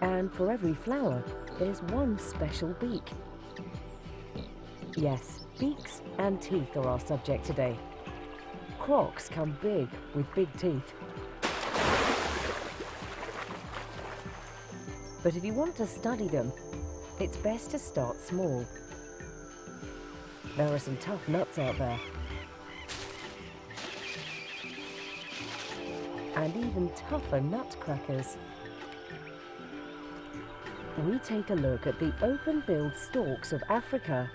And for every flower, there's one special beak. Yes, beaks and teeth are our subject today. Crocs come big with big teeth. But if you want to study them, it's best to start small. There are some tough nuts out there. And even tougher nutcrackers. We take a look at the open-billed storks of Africa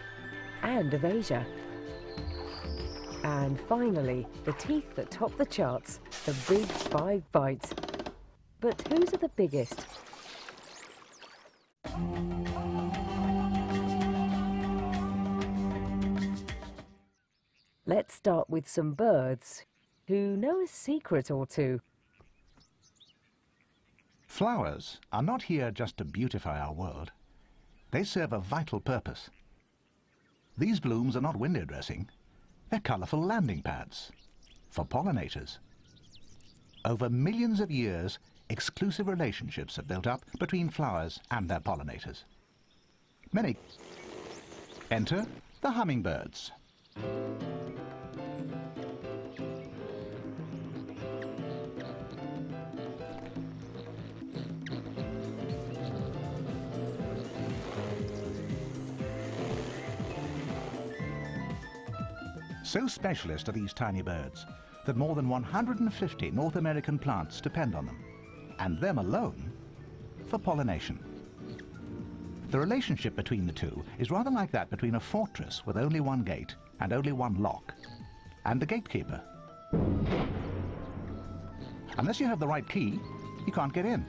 and of Asia. And finally, the teeth that top the charts, the big 5 bites. But whose are the biggest? Let's start with some birds who know a secret or two. Flowers are not here just to beautify our world. They serve a vital purpose. These blooms are not window dressing. They're colourful landing pads for pollinators. Over millions of years, exclusive relationships have built up between flowers and their pollinators. Many enter the hummingbirds. So specialist are these tiny birds that more than 150 North American plants depend on them, and them alone, for pollination. The relationship between the two is rather like that between a fortress with only one gate and only one lock, and the gatekeeper. Unless you have the right key, you can't get in.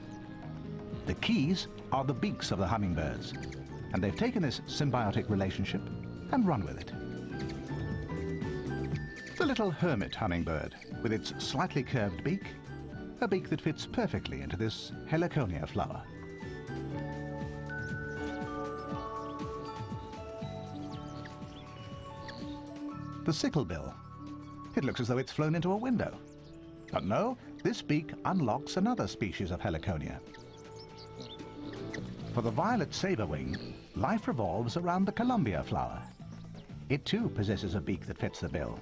The keys are the beaks of the hummingbirds, and they've taken this symbiotic relationship and run with it. The little hermit hummingbird, with its slightly curved beak, a beak that fits perfectly into this heliconia flower. The sicklebill. It looks as though it's flown into a window. But no, this beak unlocks another species of heliconia. For the violet saberwing, life revolves around the Columbia flower. It too possesses a beak that fits the bill,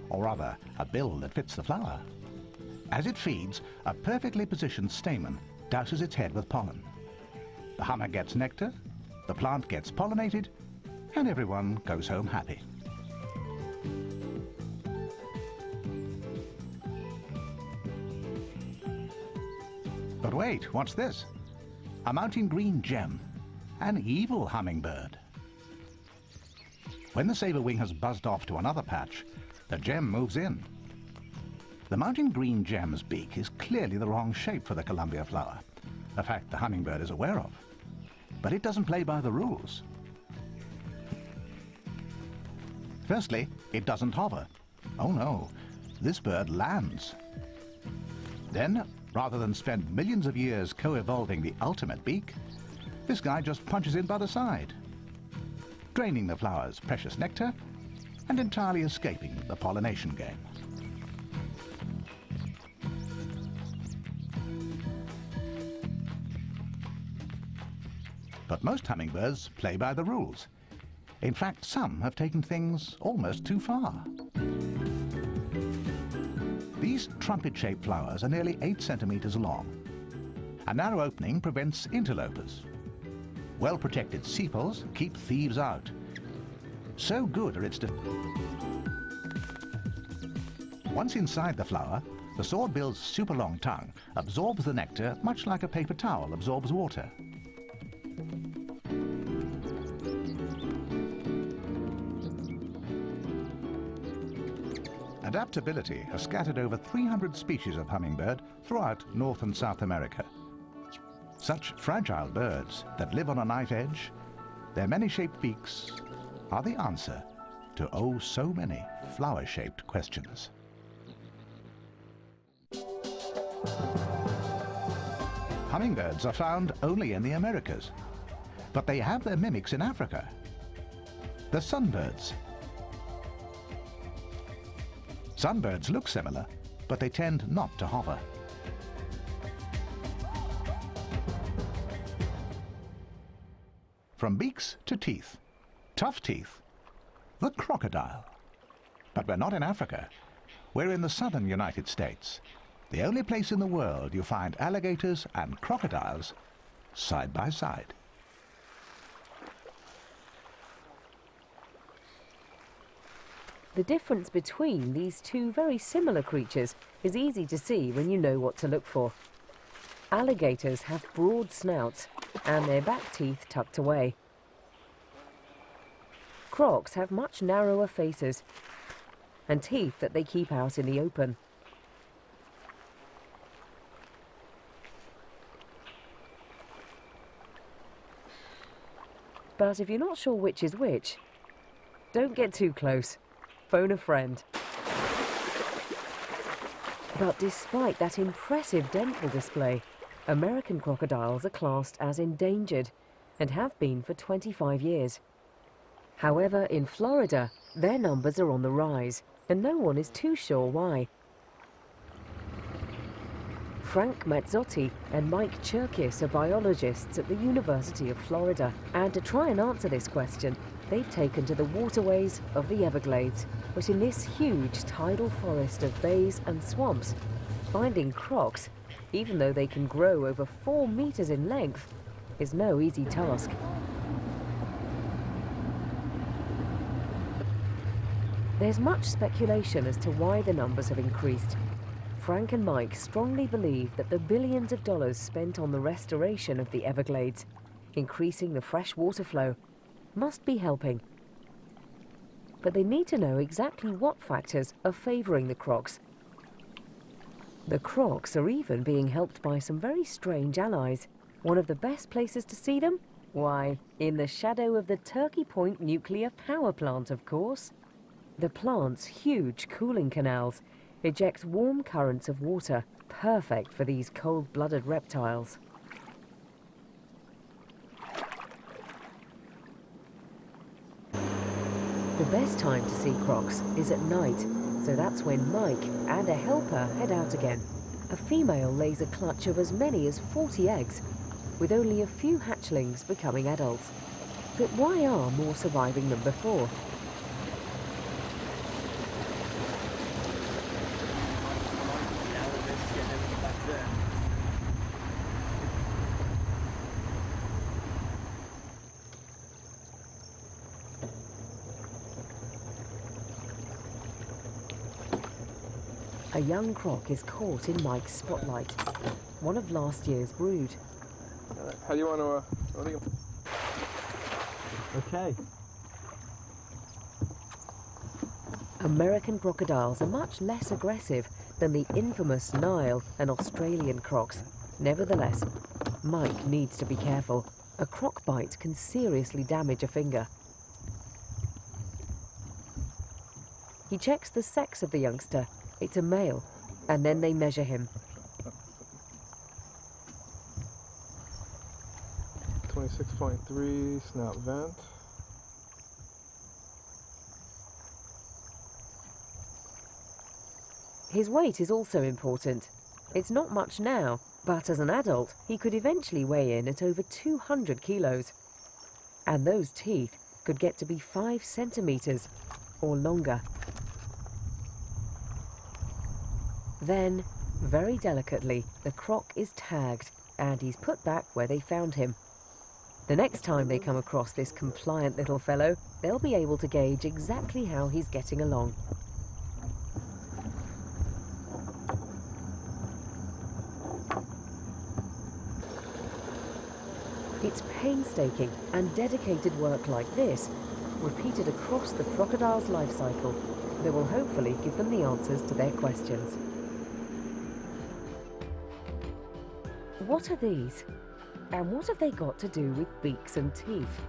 or rather, a bill that fits the flower. As it feeds, a perfectly positioned stamen douses its head with pollen. The hummer gets nectar, the plant gets pollinated, and everyone goes home happy. But wait, what's this? A mountain green gem, an evil hummingbird. When the saberwing has buzzed off to another patch, the gem moves in. The mountain green gem's beak is clearly the wrong shape for the Columbia flower, a fact the hummingbird is aware of. But it doesn't play by the rules. Firstly, it doesn't hover. Oh no, this bird lands. Then, rather than spend millions of years co-evolving the ultimate beak, this guy just punches in by the side, draining the flower's precious nectar and entirely escaping the pollination game. But most hummingbirds play by the rules. In fact, some have taken things almost too far. These trumpet-shaped flowers are nearly 8 centimeters long. A narrow opening prevents interlopers. Well-protected sepals keep thieves out. So good are its Once inside the flower, the swordbill's super long tongue absorbs the nectar much like a paper towel absorbs water. Adaptability has scattered over 300 species of hummingbird throughout North and South America. Such fragile birds that live on a knife edge, their many-shaped beaks are the answer to oh so many flower-shaped questions. Hummingbirds are found only in the Americas, but they have their mimics in Africa. The sunbirds. Sunbirds look similar, but they tend not to hover. From beaks to teeth, tough teeth, the crocodile. But we're not in Africa. We're in the southern United States, the only place in the world you find alligators and crocodiles side by side. The difference between these two very similar creatures is easy to see when you know what to look for. Alligators have broad snouts and their back teeth tucked away. Crocs have much narrower faces and teeth that they keep out in the open. But if you're not sure which is which, don't get too close. Phone a friend. But despite that impressive dental display, American crocodiles are classed as endangered and have been for 25 years. However, in Florida, their numbers are on the rise, and no one is too sure why. Frank Mazzotti and Mike Cherkis are biologists at the University of Florida, and to try and answer this question, they've taken to the waterways of the Everglades. But in this huge tidal forest of bays and swamps, finding crocs, even though they can grow over 4 meters in length, is no easy task. There's much speculation as to why the numbers have increased. Frank and Mike strongly believe that the billions of dollars spent on the restoration of the Everglades, increasing the fresh water flow, must be helping. But they need to know exactly what factors are favoring the crocs. The crocs are even being helped by some very strange allies. One of the best places to see them? Why, in the shadow of the Turkey Point nuclear power plant, of course. The plant's huge cooling canals eject warm currents of water, perfect for these cold-blooded reptiles. The best time to see crocs is at night, so that's when Mike and a helper head out again. A female lays a clutch of as many as 40 eggs, with only a few hatchlings becoming adults. But why are more surviving than before? A young croc is caught in Mike's spotlight, one of last year's brood. How do you want to... Okay. American crocodiles are much less aggressive than the infamous Nile and Australian crocs. Nevertheless, Mike needs to be careful. A croc bite can seriously damage a finger. He checks the sex of the youngster. It's a male, and then they measure him. 26.3 snout vent. His weight is also important. It's not much now, but as an adult, he could eventually weigh in at over 200 kilos. And those teeth could get to be 5 centimeters or longer. Then, very delicately, the croc is tagged and he's put back where they found him. The next time they come across this compliant little fellow, they'll be able to gauge exactly how he's getting along. It's painstaking and dedicated work like this, repeated across the crocodile's life cycle, that will hopefully give them the answers to their questions. What are these? And what have they got to do with beaks and teeth?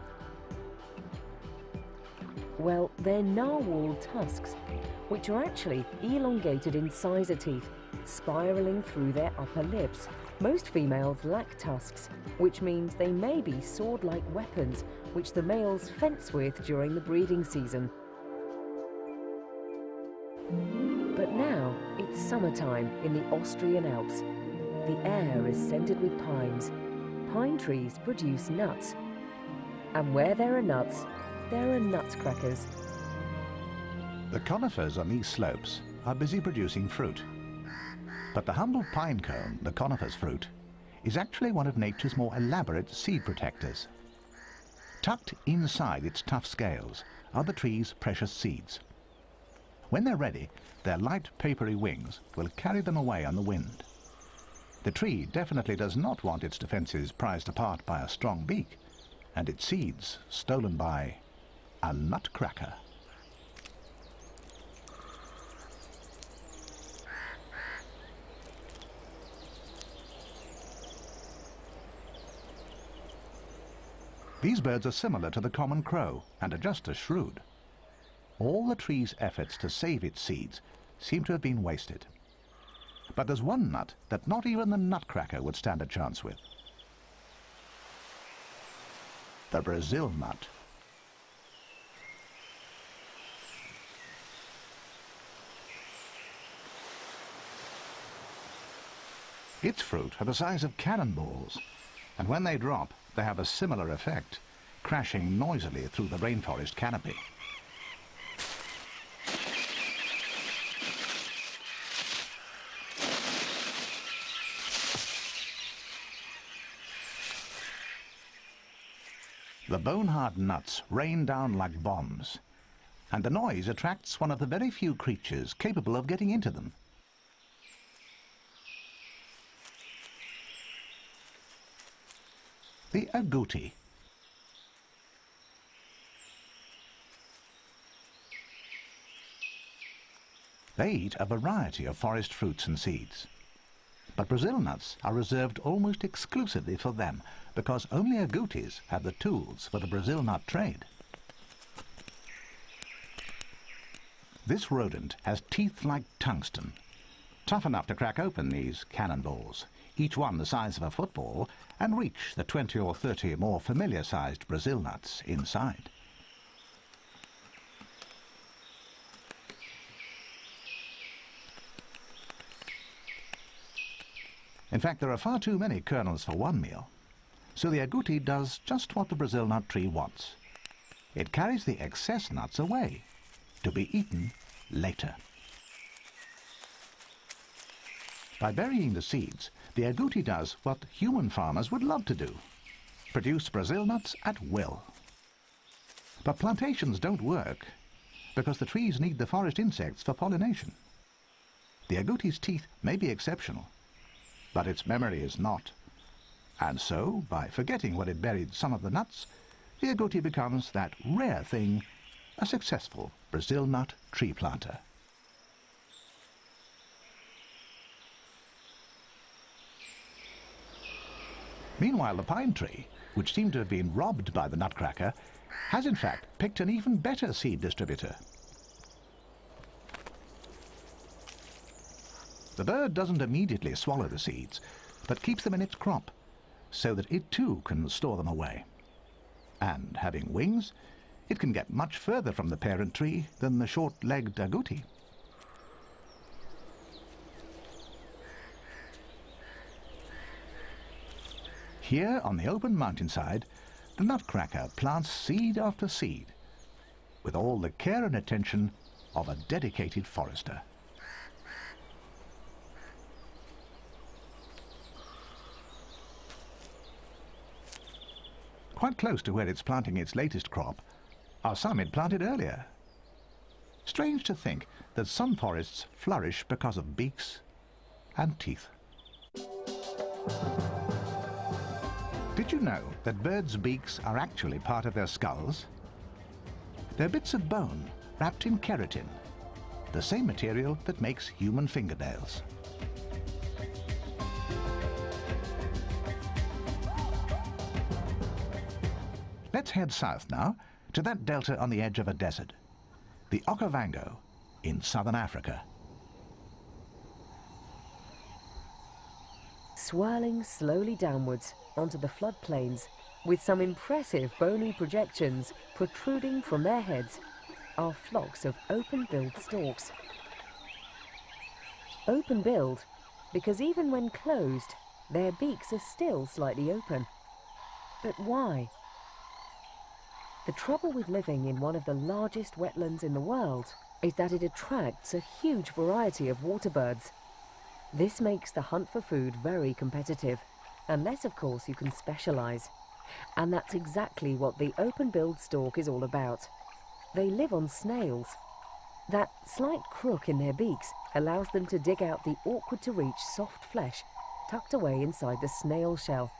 Well, they're narwhal tusks, which are actually elongated incisor teeth, spiraling through their upper lips. Most females lack tusks, which means they may be sword-like weapons, which the males fence with during the breeding season. But now, it's summertime in the Austrian Alps. The air is scented with pines. Pine trees produce nuts. And where there are nuts, there are nutcrackers. The conifers on these slopes are busy producing fruit. But the humble pine cone, the conifer's fruit, is actually one of nature's more elaborate seed protectors. Tucked inside its tough scales are the tree's precious seeds. When they're ready, their light papery wings will carry them away on the wind. The tree definitely does not want its defenses prized apart by a strong beak, and its seeds stolen by a nutcracker. These birds are similar to the common crow and are just as shrewd. All the tree's efforts to save its seeds seem to have been wasted. But there's one nut that not even the nutcracker would stand a chance with. The Brazil nut. Its fruit are the size of cannonballs, and when they drop, they have a similar effect, crashing noisily through the rainforest canopy. The bone-hard nuts rain down like bombs, and the noise attracts one of the very few creatures capable of getting into them. The agouti. They eat a variety of forest fruits and seeds. But Brazil nuts are reserved almost exclusively for them, because only agoutis have the tools for the Brazil nut trade. This rodent has teeth like tungsten, tough enough to crack open these cannonballs, each one the size of a football, and reach the 20 or 30 more familiar-sized Brazil nuts inside. In fact, there are far too many kernels for one meal, so the agouti does just what the Brazil nut tree wants. It carries the excess nuts away, to be eaten later. By burying the seeds, the agouti does what human farmers would love to do: produce Brazil nuts at will. But plantations don't work, because the trees need the forest insects for pollination. The agouti's teeth may be exceptional, but its memory is not. And so, by forgetting where it buried some of the nuts, the agouti becomes that rare thing, a successful Brazil nut tree planter. Meanwhile, the pine tree, which seemed to have been robbed by the nutcracker, has in fact picked an even better seed distributor. The bird doesn't immediately swallow the seeds, but keeps them in its crop, so that it too can store them away. And having wings, it can get much further from the parent tree than the short-legged agouti. Here on the open mountainside, the nutcracker plants seed after seed, with all the care and attention of a dedicated forester. Quite close to where it's planting its latest crop are some it planted earlier. Strange to think that some forests flourish because of beaks and teeth. Did you know that birds' beaks are actually part of their skulls? They're bits of bone wrapped in keratin, the same material that makes human fingernails. Let's head south now to that delta on the edge of a desert, the Okavango in southern Africa. Swirling slowly downwards onto the floodplains, with some impressive bony projections protruding from their heads, are flocks of open-billed storks. Open-billed because even when closed, their beaks are still slightly open. But why? The trouble with living in one of the largest wetlands in the world is that it attracts a huge variety of water birds. This makes the hunt for food very competitive, unless of course you can specialize. And that's exactly what the open-billed stork is all about. They live on snails. That slight crook in their beaks allows them to dig out the awkward-to-reach soft flesh tucked away inside the snail shell,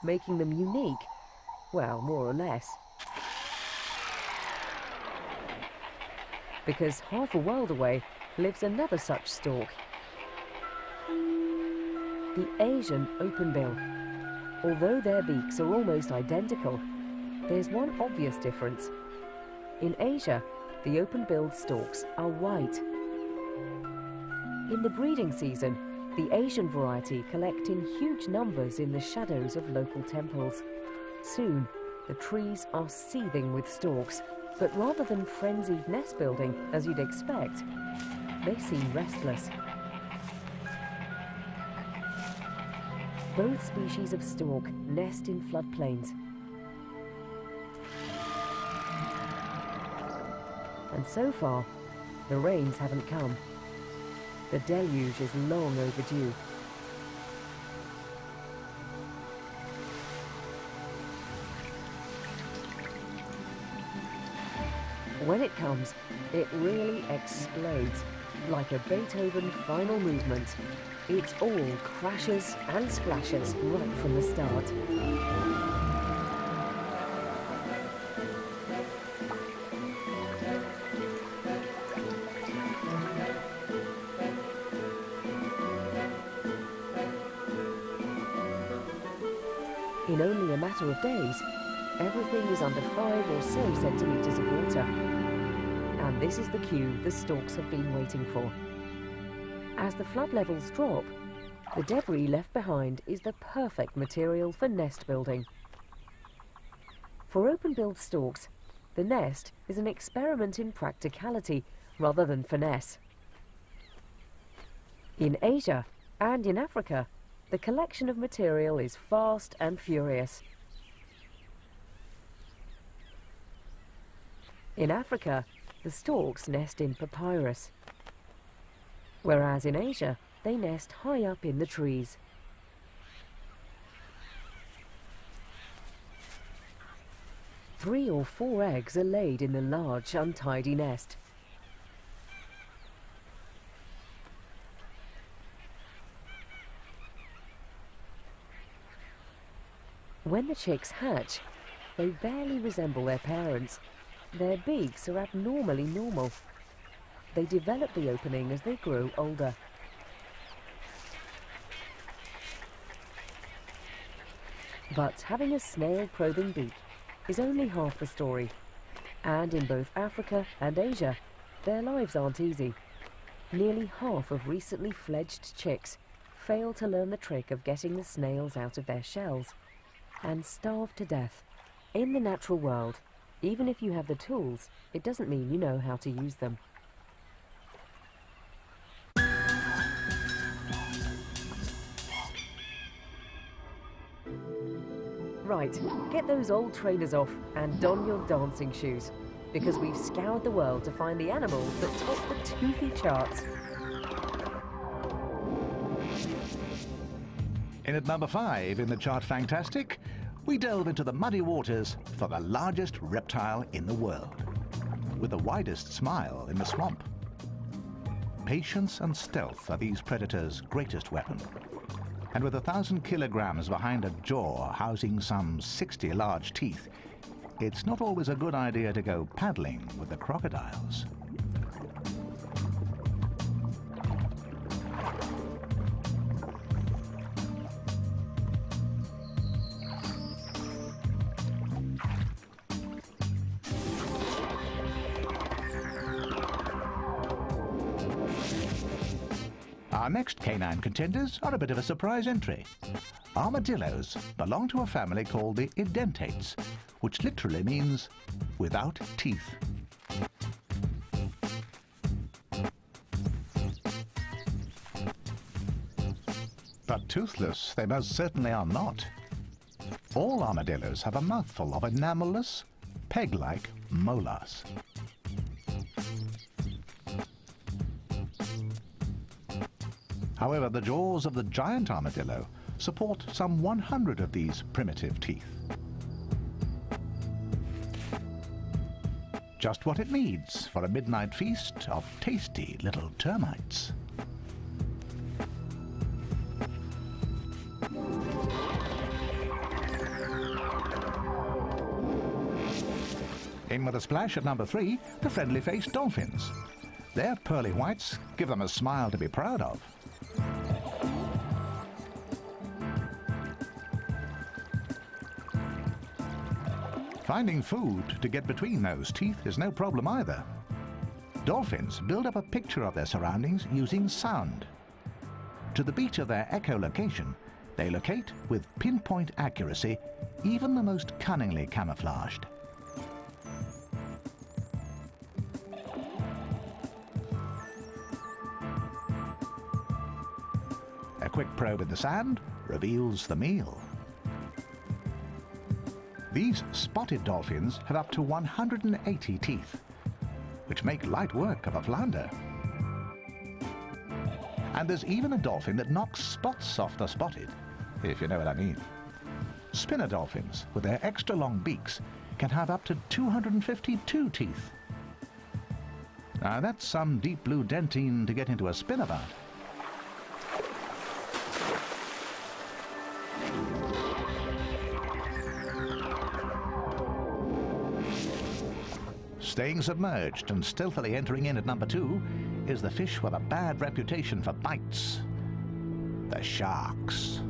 making them unique, well, more or less. Because half a world away lives another such stork, the Asian openbill. Although their beaks are almost identical, there's one obvious difference. In Asia, the open-billed storks are white. In the breeding season, the Asian variety collect in huge numbers in the shadows of local temples. Soon, the trees are seething with storks, but rather than frenzied nest building, as you'd expect, they seem restless. Both species of stork nest in floodplains. And so far, the rains haven't come. The deluge is long overdue. When it comes, it really explodes, like a Beethoven final movement. It's all crashes and splashes right from the start. In only a matter of days, everything is under 5 or so centimeters of water. And this is the cue the storks have been waiting for. As the flood levels drop, the debris left behind is the perfect material for nest building. For open-billed storks, the nest is an experiment in practicality rather than finesse. In Asia and in Africa, the collection of material is fast and furious. In Africa, the storks nest in papyrus, whereas in Asia, they nest high up in the trees. Three or four eggs are laid in the large, untidy nest. When the chicks hatch, they barely resemble their parents. Their beaks are abnormally normal. They develop the opening as they grow older. But having a snail-probing beak is only half the story. And in both Africa and Asia, their lives aren't easy. Nearly half of recently fledged chicks fail to learn the trick of getting the snails out of their shells and starve to death. In the natural world, even if you have the tools, it doesn't mean you know how to use them. Right, get those old trainers off and don your dancing shoes, because we've scoured the world to find the animals that top the toothy charts. In at number 5 in the chart Fantastic, we delve into the muddy waters for the largest reptile in the world, with the widest smile in the swamp. Patience and stealth are these predators' greatest weapon. And with 1,000 kilograms behind a jaw housing some 60 large teeth, it's not always a good idea to go paddling with the crocodiles. Our next canine contenders are a bit of a surprise entry. Armadillos belong to a family called the edentates, which literally means without teeth. But toothless they most certainly are not. All armadillos have a mouthful of enamelless, peg-like molars. However, the jaws of the giant armadillo support some 100 of these primitive teeth. Just what it needs for a midnight feast of tasty little termites. In with a splash at number 3, the friendly-faced dolphins. Their pearly whites give them a smile to be proud of. Finding food to get between those teeth is no problem either. Dolphins build up a picture of their surroundings using sound. To the beat of their echolocation, they locate with pinpoint accuracy even the most cunningly camouflaged. A quick probe in the sand reveals the meal. These spotted dolphins have up to 180 teeth, which make light work of a flounder. And there's even a dolphin that knocks spots off the spotted, if you know what I mean. Spinner dolphins, with their extra long beaks, can have up to 252 teeth. Now that's some deep blue dentine to get into a spin about. Staying submerged and stealthily entering in at number 2 is the fish with a bad reputation for bites, the sharks.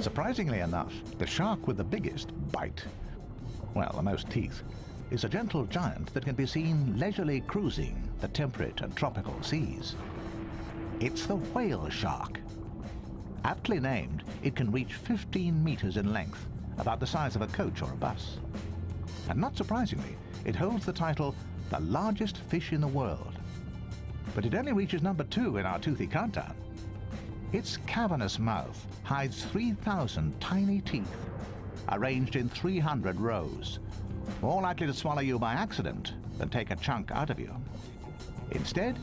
Surprisingly enough, the shark with the biggest bite, well, the most teeth, is a gentle giant that can be seen leisurely cruising the temperate and tropical seas. It's the whale shark. Aptly named, it can reach 15 meters in length, about the size of a coach or a bus. And not surprisingly, it holds the title, the largest fish in the world. But it only reaches number 2 in our toothy countdown. Its cavernous mouth hides 3,000 tiny teeth, arranged in 300 rows, more likely to swallow you by accident than take a chunk out of you. Instead,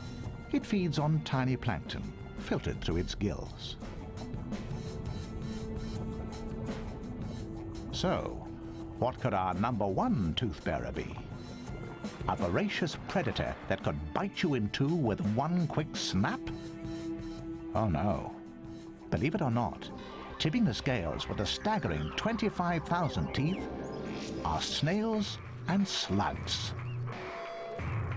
it feeds on tiny plankton, filtered through its gills. So, what could our number 1 tooth-bearer be? A voracious predator that could bite you in two with one quick snap? Oh no. Believe it or not, tipping the scales with a staggering 25,000 teeth are snails and slugs.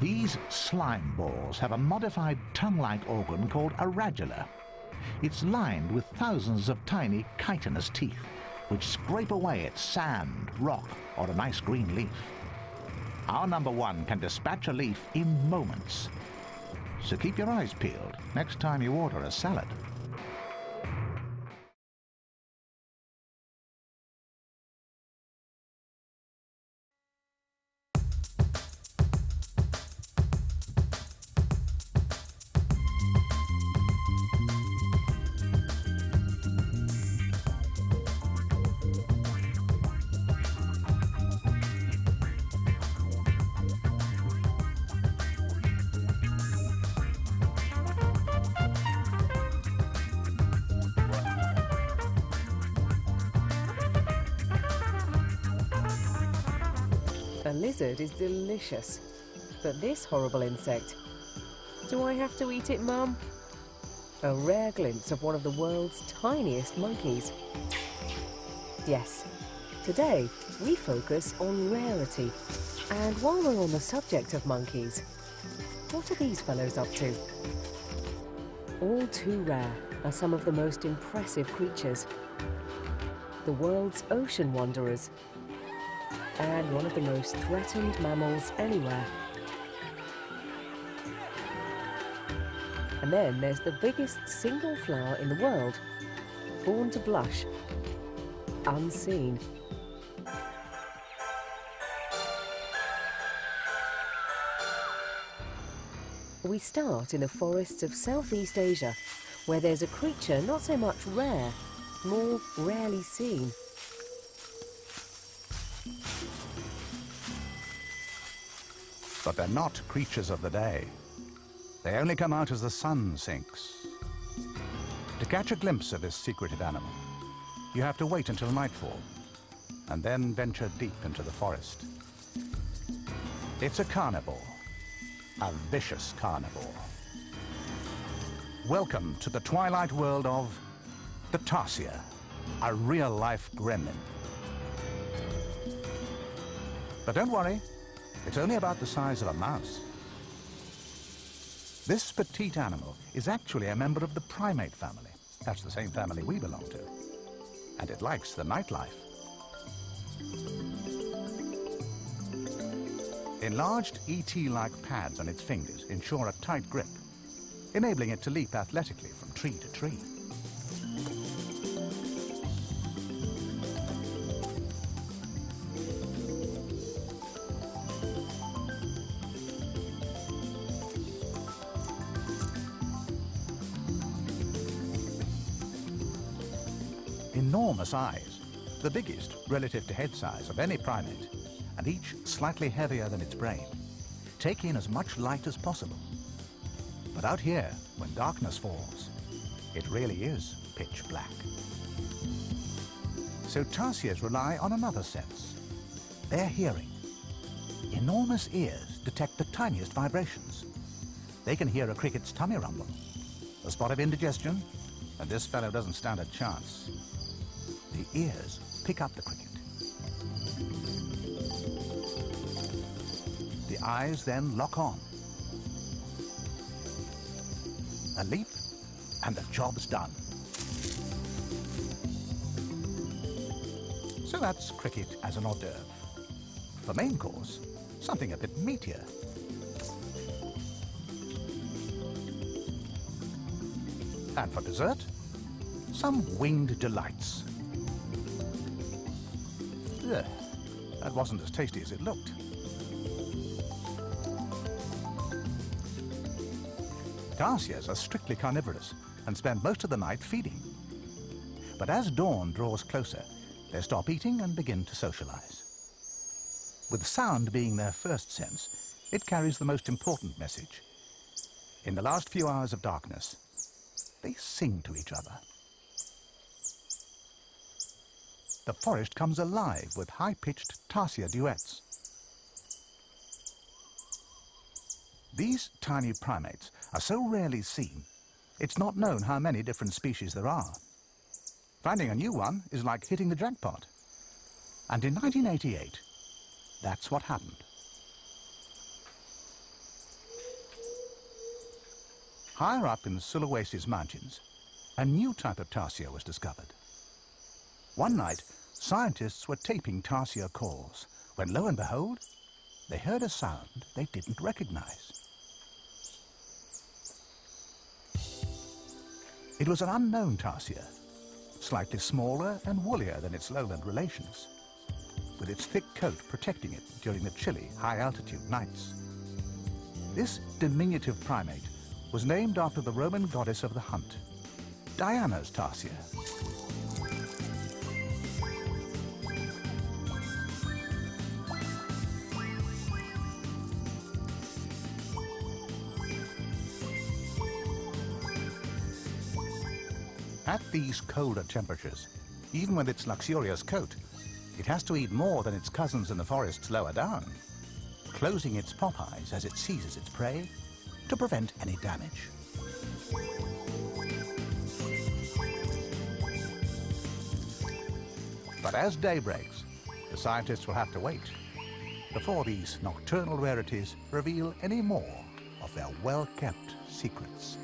These slime balls have a modified tongue-like organ called a radula. It's lined with thousands of tiny chitinous teeth, which scrape away at sand, rock, or a nice green leaf. Our number 1 can dispatch a leaf in moments. So keep your eyes peeled next time you order a salad. A lizard is delicious, but this horrible insect, do I have to eat it, Mum? A rare glimpse of one of the world's tiniest monkeys. Yes, today we focus on rarity. And while we're on the subject of monkeys, what are these fellows up to? All too rare are some of the most impressive creatures. The world's ocean wanderers, and one of the most threatened mammals anywhere. And then there's the biggest single flower in the world, born to blush, unseen. We start in the forests of Southeast Asia, where there's a creature not so much rare, more rarely seen. But they're not creatures of the day. They only come out as the sun sinks. To catch a glimpse of this secretive animal, you have to wait until nightfall, and then venture deep into the forest. It's a carnivore, a vicious carnivore. Welcome to the twilight world of the tarsier, a real-life gremlin. But don't worry, it's only about the size of a mouse. This petite animal is actually a member of the primate family. That's the same family we belong to. And it likes the nightlife. Enlarged ET-like pads on its fingers ensure a tight grip, enabling it to leap athletically from tree to tree. Enormous eyes, the biggest relative to head size of any primate, and each slightly heavier than its brain, take in as much light as possible. But out here, when darkness falls, it really is pitch black. So tarsiers rely on another sense, their hearing. Enormous ears detect the tiniest vibrations. They can hear a cricket's tummy rumble, a spot of indigestion, and this fellow doesn't stand a chance. The ears pick up the cricket. The eyes then lock on. A leap, and the job's done. So that's cricket as an hors d'oeuvre. For main course, something a bit meatier. And for dessert, some winged delights. Ugh, that wasn't as tasty as it looked. Tarsiers are strictly carnivorous and spend most of the night feeding. But as dawn draws closer, they stop eating and begin to socialize. With sound being their first sense, it carries the most important message. In the last few hours of darkness, they sing to each other. The forest comes alive with high-pitched tarsier duets. These tiny primates are so rarely seen, it's not known how many different species there are. Finding a new one is like hitting the jackpot. And in 1988, that's what happened. Higher up in the Sulawesi Mountains, a new type of tarsier was discovered. One night, scientists were taping tarsier calls, when lo and behold, they heard a sound they didn't recognize. It was an unknown tarsier, slightly smaller and woollier than its lowland relations, with its thick coat protecting it during the chilly, high-altitude nights. This diminutive primate was named after the Roman goddess of the hunt, Diana's tarsier. At these colder temperatures, even with its luxurious coat, it has to eat more than its cousins in the forests lower down, closing its pop eyes as it seizes its prey to prevent any damage. But as day breaks, the scientists will have to wait before these nocturnal rarities reveal any more of their well-kept secrets.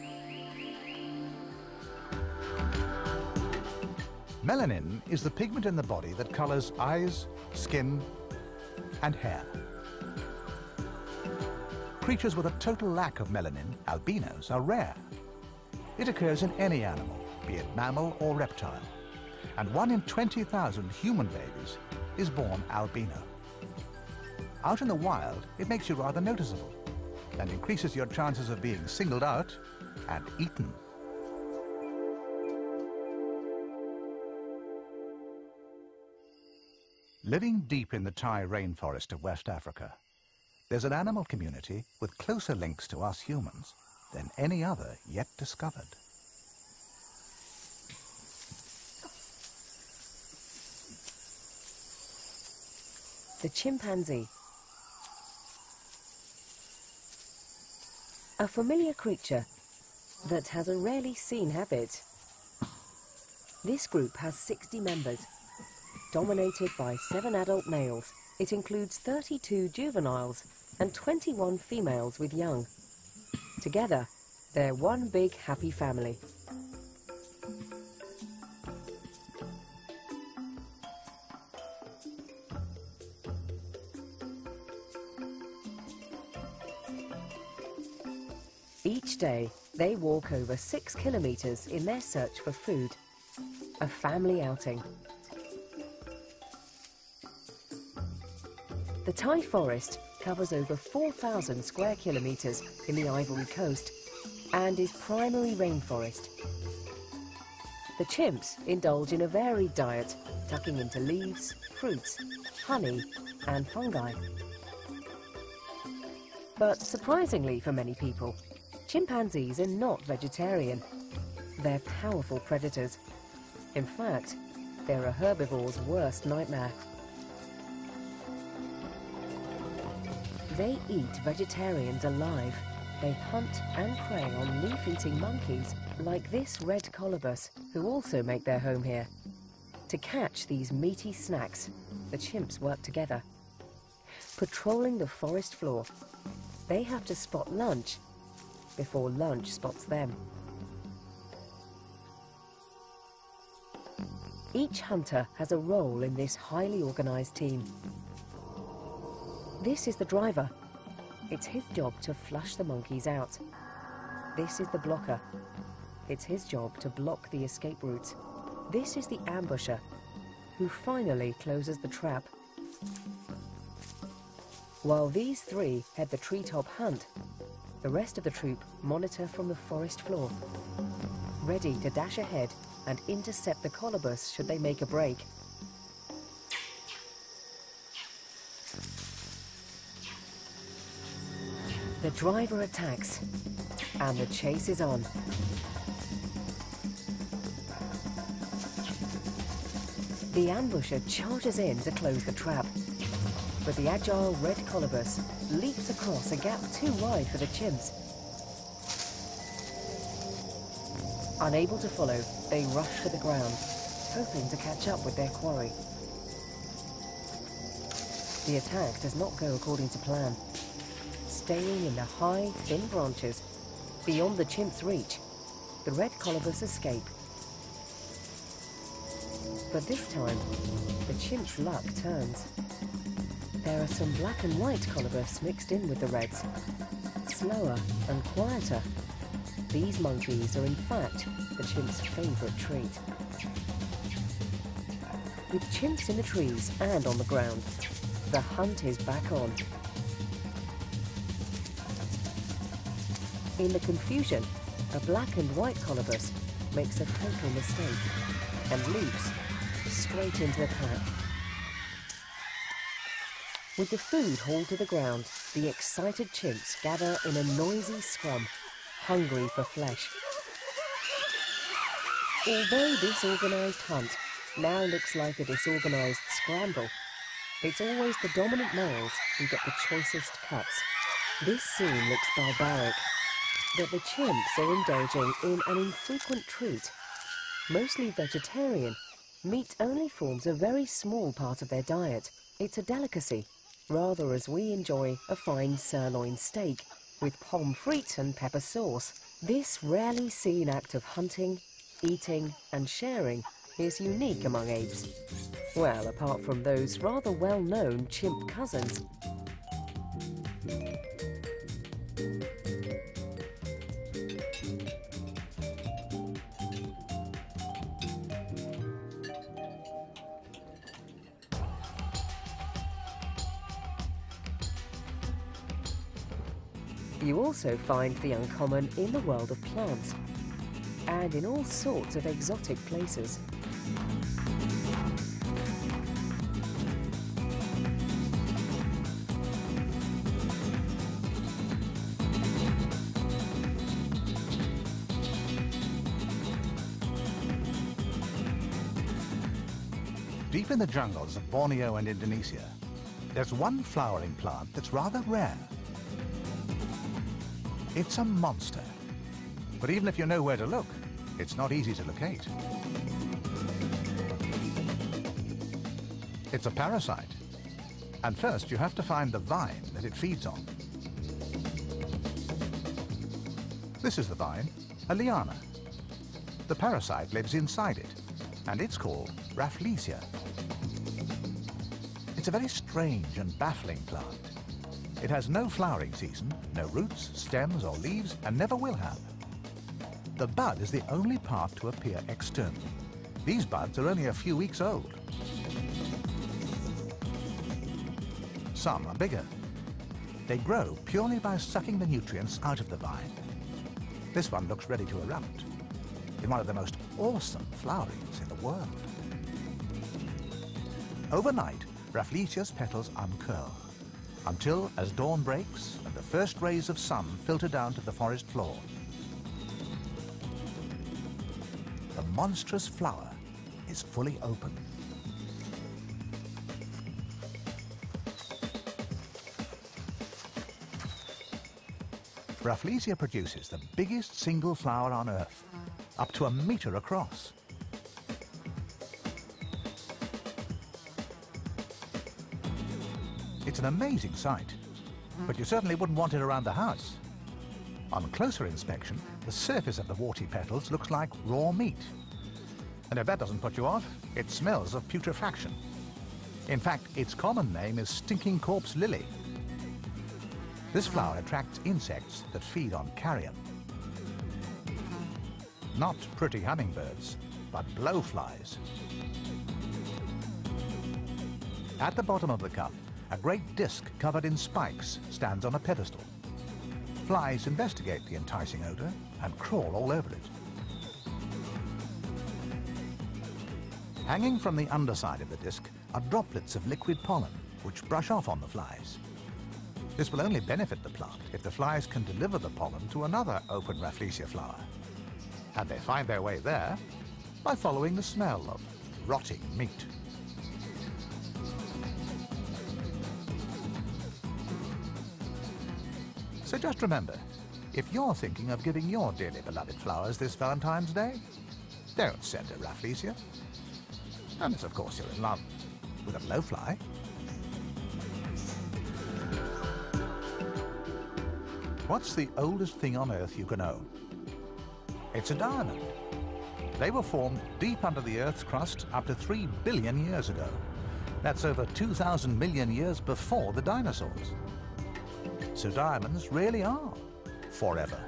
Melanin is the pigment in the body that colors eyes, skin, and hair. Creatures with a total lack of melanin, albinos, are rare. It occurs in any animal, be it mammal or reptile, and 1 in 20,000 human babies is born albino. Out in the wild, it makes you rather noticeable. and increases your chances of being singled out and eaten. Living deep in the Thai rainforest of West Africa, there's an animal community with closer links to us humans than any other yet discovered. The chimpanzee. A familiar creature that has a rarely seen habit. This group has 60 members, dominated by 7 adult males. It includes 32 juveniles and 21 females with young. Together, they're one big happy family. Each day, they walk over 6 kilometers in their search for food. A family outing. The Thai forest covers over 4,000 square kilometers in the Ivory Coast and is primary rainforest. The chimps indulge in a varied diet, tucking into leaves, fruits, honey, and fungi. But surprisingly for many people, chimpanzees are not vegetarian. They're powerful predators. In fact, they're a herbivore's worst nightmare. They eat vegetarians alive. They hunt and prey on leaf-eating monkeys like this red colobus, who also make their home here. To catch these meaty snacks, the chimps work together. Patrolling the forest floor, they have to spot lunch before lunch spots them. Each hunter has a role in this highly organized team. This is the driver. It's his job to flush the monkeys out. This is the blocker. It's his job to block the escape routes. This is the ambusher, who finally closes the trap. While these 3 head the treetop hunt, the rest of the troop monitor from the forest floor, ready to dash ahead and intercept the colobus should they make a break. The driver attacks, and the chase is on. The ambusher charges in to close the trap, but the agile red colobus leaps across a gap too wide for the chimps. Unable to follow, they rush to the ground, hoping to catch up with their quarry. The attack does not go according to plan. Staying in the high, thin branches, beyond the chimp's reach, the red colobus escape. But this time, the chimp's luck turns. There are some black and white colobus mixed in with the reds. Slower and quieter, these monkeys are in fact the chimp's favorite treat. With chimps in the trees and on the ground, the hunt is back on. In the confusion, a black and white colobus makes a fatal mistake and leaps straight into the pack. With the food hauled to the ground, the excited chimps gather in a noisy scrum, hungry for flesh. Although this organised hunt now looks like a disorganised scramble, it's always the dominant males who get the choicest cuts. This scene looks barbaric, but the chimps are indulging in an infrequent treat. Mostly vegetarian, meat only forms a very small part of their diet. It's a delicacy, rather as we enjoy a fine sirloin steak with pommes frites and pepper sauce. This rarely seen act of hunting, eating and sharing is unique among apes. Well, apart from those rather well-known chimp cousins. You also find the uncommon in the world of plants and in all sorts of exotic places. Deep in the jungles of Borneo and Indonesia, there's one flowering plant that's rather rare. It's a monster. But even if you know where to look, it's not easy to locate. It's a parasite. And first you have to find the vine that it feeds on. This is the vine, a liana. The parasite lives inside it, and it's called Rafflesia. It's a very strange and baffling plant. It has no flowering season, no roots, stems or leaves, and never will have. The bud is the only part to appear externally. These buds are only a few weeks old. Some are bigger. They grow purely by sucking the nutrients out of the vine. This one looks ready to erupt in one of the most awesome flowerings in the world. Overnight, Rafflesia's petals uncurl until, as dawn breaks and the first rays of sun filter down to the forest floor, the monstrous flower is fully open. Rafflesia produces the biggest single flower on Earth, up to 1 meter across. It's an amazing sight, but you certainly wouldn't want it around the house. On closer inspection, the surface of the warty petals looks like raw meat. And if that doesn't put you off, it smells of putrefaction. In fact, its common name is stinking corpse lily. This flower attracts insects that feed on carrion. Not pretty hummingbirds, but blowflies. At the bottom of the cup, a great disc covered in spikes stands on a pedestal. Flies investigate the enticing odor and crawl all over it. Hanging from the underside of the disc are droplets of liquid pollen, which brush off on the flies. This will only benefit the plant if the flies can deliver the pollen to another open Rafflesia flower. And they find their way there by following the smell of rotting meat. So just remember, if you're thinking of giving your dearly beloved flowers this Valentine's Day, don't send a Rafflesia. Unless, of course, you're in love with a blowfly. What's the oldest thing on Earth you can own? It's a diamond. They were formed deep under the Earth's crust up to 3 billion years ago. That's over 2,000 million years before the dinosaurs. So diamonds really are forever.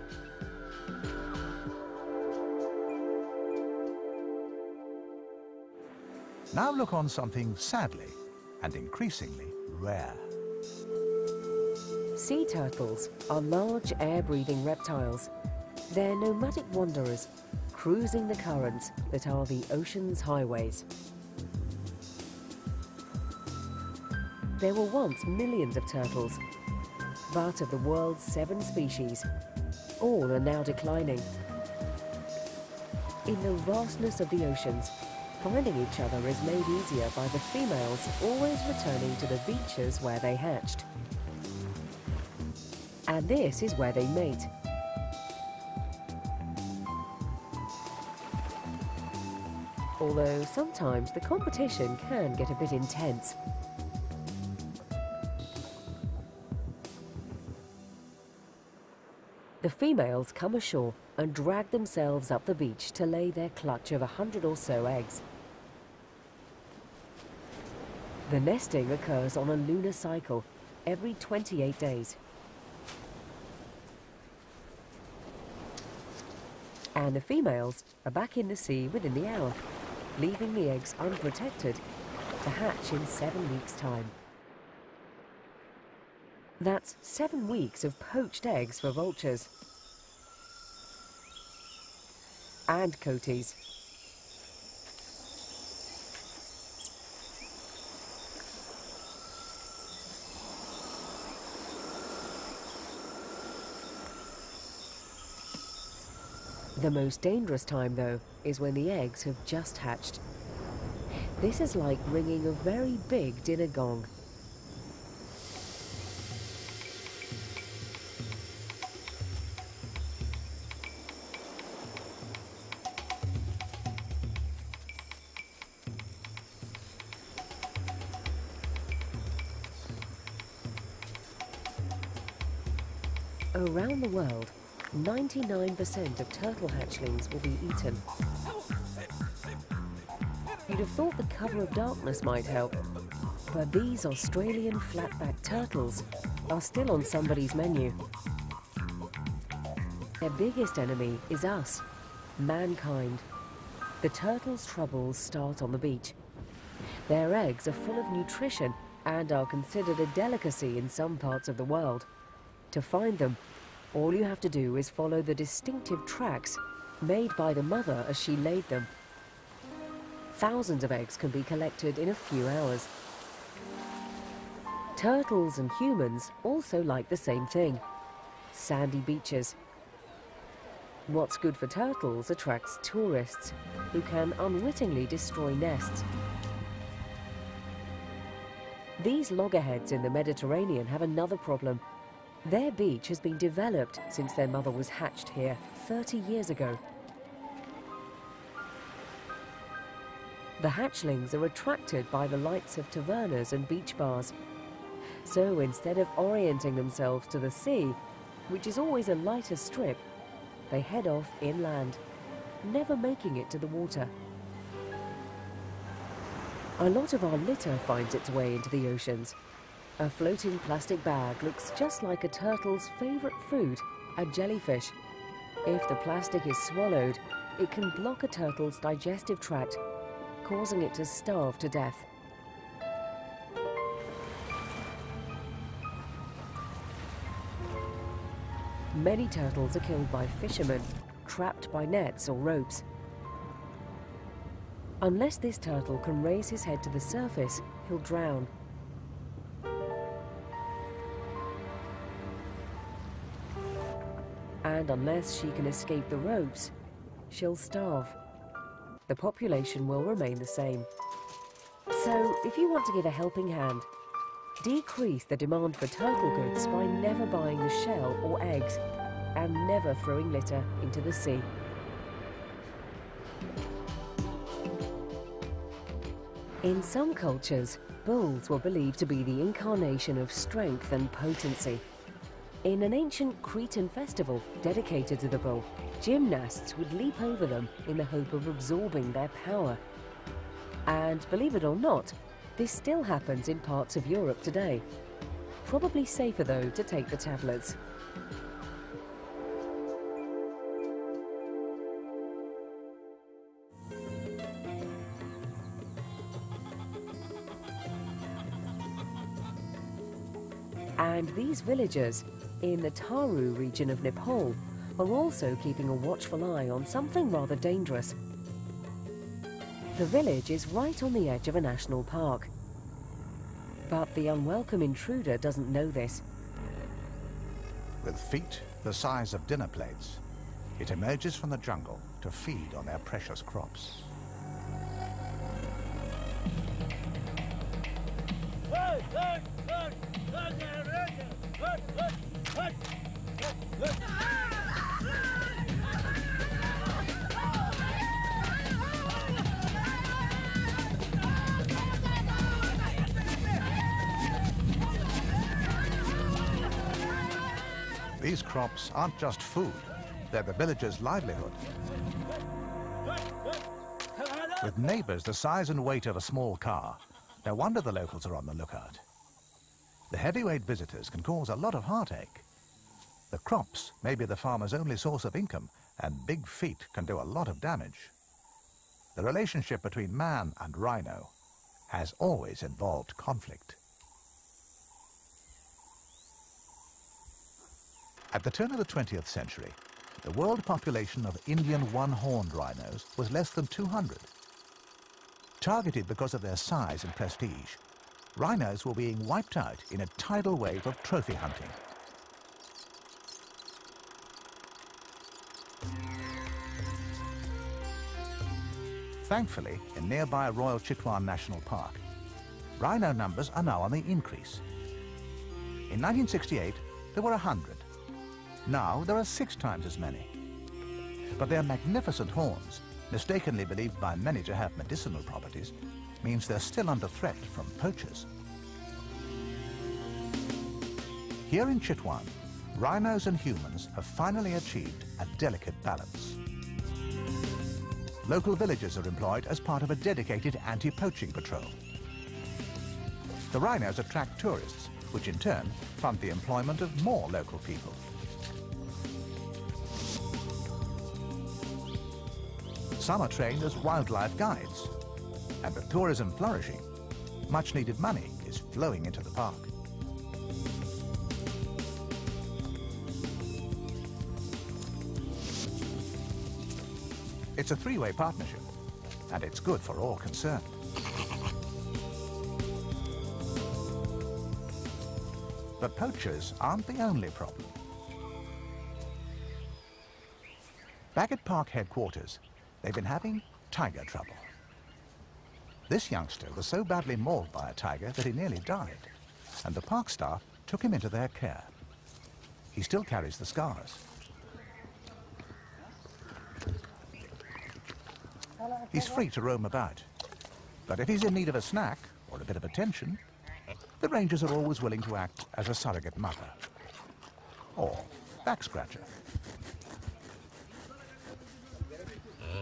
Now look on something sadly and increasingly rare. Sea turtles are large air-breathing reptiles. They're nomadic wanderers, cruising the currents that are the ocean's highways. There were once millions of turtles, but of the world's 7 species, all are now declining. In the vastness of the oceans, finding each other is made easier by the females always returning to the beaches where they hatched. And this is where they mate. Although sometimes the competition can get a bit intense. The females come ashore and drag themselves up the beach to lay their clutch of 100 or so eggs. The nesting occurs on a lunar cycle every 28 days. And the females are back in the sea within the hour, leaving the eggs unprotected to hatch in 7 weeks' time. That's 7 weeks of poached eggs for vultures. And coaties. The most dangerous time, though, is when the eggs have just hatched. This is like ringing a very big dinner gong. Around the world, 99% of turtle hatchlings will be eaten. You'd have thought the cover of darkness might help, but these Australian flatback turtles are still on somebody's menu. Their biggest enemy is us, mankind. The turtles' troubles start on the beach. Their eggs are full of nutrition and are considered a delicacy in some parts of the world. To find them, all you have to do is follow the distinctive tracks made by the mother as she laid them. Thousands of eggs can be collected in a few hours. Turtles and humans also like the same thing: sandy beaches. What's good for turtles attracts tourists who can unwittingly destroy nests. These loggerheads in the Mediterranean have another problem. Their beach has been developed since their mother was hatched here 30 years ago. The hatchlings are attracted by the lights of tavernas and beach bars. So instead of orienting themselves to the sea, which is always a lighter strip, they head off inland, never making it to the water. A lot of our litter finds its way into the oceans. A floating plastic bag looks just like a turtle's favourite food, a jellyfish. If the plastic is swallowed, it can block a turtle's digestive tract, causing it to starve to death. Many turtles are killed by fishermen, trapped by nets or ropes. Unless this turtle can raise his head to the surface, he'll drown. And unless she can escape the ropes, she'll starve. The population will remain the same. So, if you want to give a helping hand, decrease the demand for turtle goods by never buying the shell or eggs, and never throwing litter into the sea. In some cultures, bulls were believed to be the incarnation of strength and potency. In an ancient Cretan festival dedicated to the bull, gymnasts would leap over them in the hope of absorbing their power. And believe it or not, this still happens in parts of Europe today. Probably safer, though, to take the tablets. And these villagers in the Taru region of Nepal are also keeping a watchful eye on something rather dangerous. The village is right on the edge of a national park. But the unwelcome intruder doesn't know this. With feet the size of dinner plates, it emerges from the jungle to feed on their precious crops. These crops aren't just food, they're the villagers' livelihood. With neighbours the size and weight of a small car, no wonder the locals are on the lookout. The heavyweight visitors can cause a lot of heartache. The crops may be the farmer's only source of income, and big feet can do a lot of damage. The relationship between man and rhino has always involved conflict. At the turn of the 20th century, the world population of Indian one-horned rhinos was less than 200. Targeted because of their size and prestige, rhinos were being wiped out in a tidal wave of trophy hunting. Thankfully, in nearby Royal Chitwan National Park, rhino numbers are now on the increase. In 1968, there were 100. Now there are 6 times as many. But their magnificent horns, mistakenly believed by many to have medicinal properties, means they're still under threat from poachers. Here in Chitwan, rhinos and humans have finally achieved a delicate balance. Local villagers are employed as part of a dedicated anti-poaching patrol. The rhinos attract tourists, which in turn fund the employment of more local people. Some are trained as wildlife guides, and with tourism flourishing, much needed money is flowing into the park. It's a three-way partnership, and it's good for all concerned. But poachers aren't the only problem. Back at park headquarters, they've been having tiger trouble. This youngster was so badly mauled by a tiger that he nearly died, and the park staff took him into their care. He still carries the scars. He's free to roam about, but if he's in need of a snack or a bit of attention, the rangers are always willing to act as a surrogate mother or back scratcher.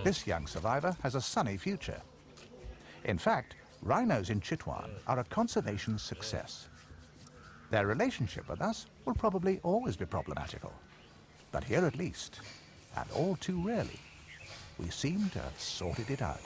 This young survivor has a sunny future. In fact, rhinos in Chitwan are a conservation success. Their relationship with us will probably always be problematical, but here at least, and all too rarely, we seem to have sorted it out.